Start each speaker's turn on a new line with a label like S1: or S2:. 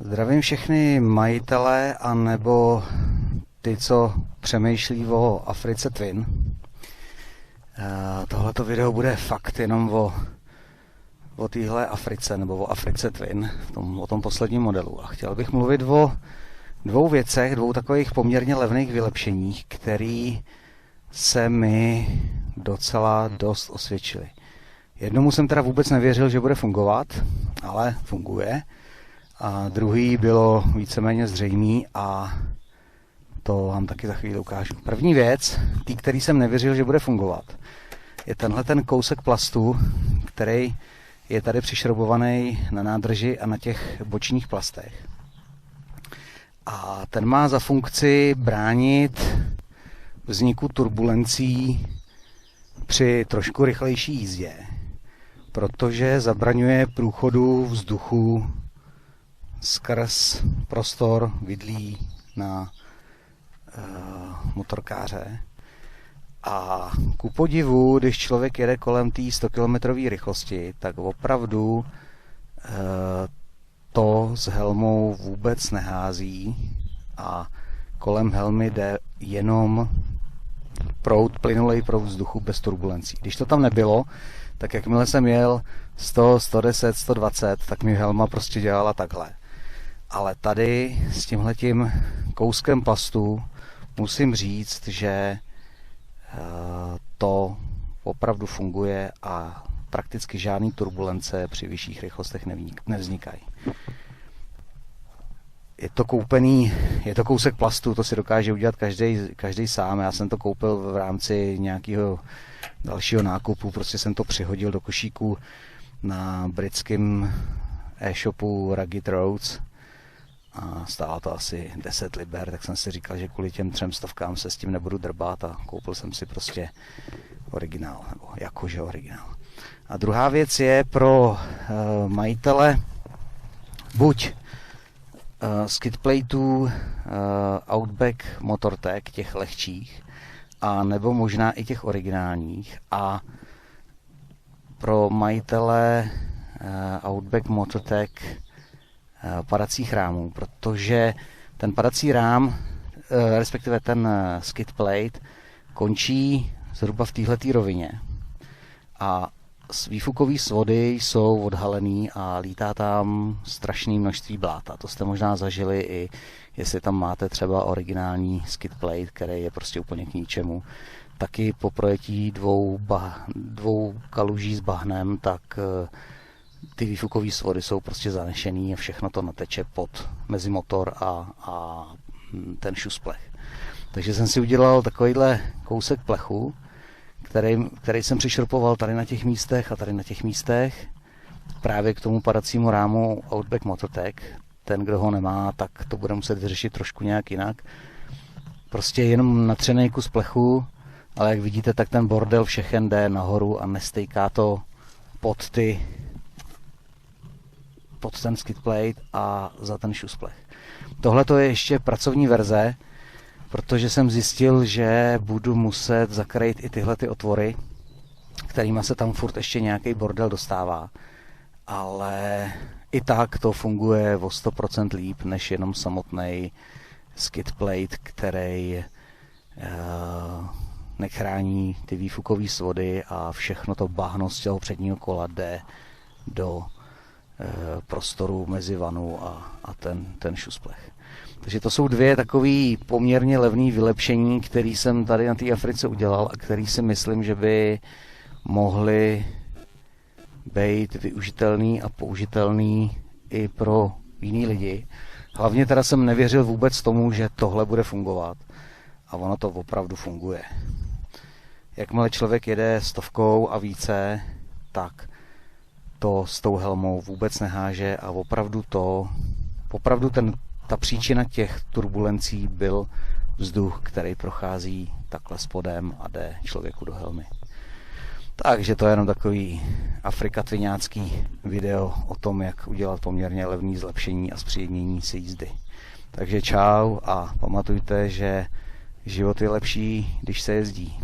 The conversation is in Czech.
S1: Zdravím všechny majitele a nebo ty, co přemýšlí o Africe Twin. Tohleto video bude fakt jenom o téhle Africe nebo o Africe Twin, o tom posledním modelu. A chtěl bych mluvit o dvou věcech, dvou takových poměrně levných vylepšeních, který se mi docela dost osvědčily. Jednomu jsem teda vůbec nevěřil, že bude fungovat, ale funguje. A druhý bylo víceméně zřejmý a to vám taky za chvíli ukážu. První věc, který jsem nevěřil, že bude fungovat, je tenhle ten kousek plastu, který je tady přišroubovaný na nádrži a na těch bočních plastech. A ten má za funkci bránit vzniku turbulencí při trošku rychlejší jízdě, protože zabraňuje průchodu vzduchu skrz prostor vidlý na motorkáře. A ku podivu, když člověk jede kolem té 100 km rychlosti, tak opravdu to s helmou vůbec nehází a kolem helmy jde jenom plynulej proud vzduchu bez turbulencí. Když to tam nebylo, tak jakmile jsem jel 100, 110, 120, tak mi helma prostě dělala takhle. Ale tady s tímhletím kouskem plastu musím říct, že to opravdu funguje a prakticky žádný turbulence při vyšších rychlostech nevznikají. Je to kousek plastu, to si dokáže udělat každý sám. Já jsem to koupil v rámci nějakého dalšího nákupu, prostě jsem to přihodil do košíku na britském e-shopu Rugged Roads a stálo to asi 10 liber, tak jsem si říkal, že kvůli těm 300 se s tím nebudu drbat a koupil jsem si prostě originál, nebo jakože originál. A druhá věc je pro majitele buď skidplateů Outback Motortech, těch lehčích, a nebo možná i těch originálních, a pro majitele Outback Motortech padacích rámů, protože ten padací rám, respektive ten skidplate, končí zhruba v téhletý rovině a výfukové svody jsou odhalený a lítá tam strašné množství bláta. To jste možná zažili i jestli tam máte třeba originální skidplate, který je prostě úplně k ničemu. Taky po projetí dvou kaluží s bahnem, tak ty výfukové svody jsou prostě zanešený a všechno to nateče mezi motor a ten šusplech. Takže jsem si udělal takovýhle kousek plechu, který jsem přišropoval tady na těch místech a tady na těch místech právě k tomu padacímu rámu Outback Motortech. Ten, kdo ho nemá, tak to bude muset vyřešit trošku nějak jinak. Prostě jenom natřenej kus plechu, ale jak vidíte, tak ten bordel všechen jde nahoru a nestejká to pod ten skidplate a za ten šusplech. Tohle to je ještě pracovní verze, protože jsem zjistil, že budu muset zakrýt i tyhle ty otvory, kterýma se tam furt ještě nějaký bordel dostává. Ale i tak to funguje o 100% líp, než jenom samotný skidplate, který nechrání ty výfukové svody a všechno to bahno z toho předního kola jde do prostoru mezi vanu a ten šusplech. Takže to jsou dvě takové poměrně levné vylepšení, které jsem tady na té Africe udělal a které si myslím, že by mohly být využitelný a použitelný i pro jiný lidi. Hlavně teda jsem nevěřil vůbec tomu, že tohle bude fungovat. A ono to opravdu funguje. Jakmile člověk jede 100 a více, tak to s tou helmou vůbec neháže a opravdu ta příčina těch turbulencí byl vzduch, který prochází takhle spodem a jde člověku do helmy. Takže to je jenom takový afrikatviňácký video o tom, jak udělat poměrně levný zlepšení a zpříjemnění si jízdy. Takže čau a pamatujte, že život je lepší, když se jezdí.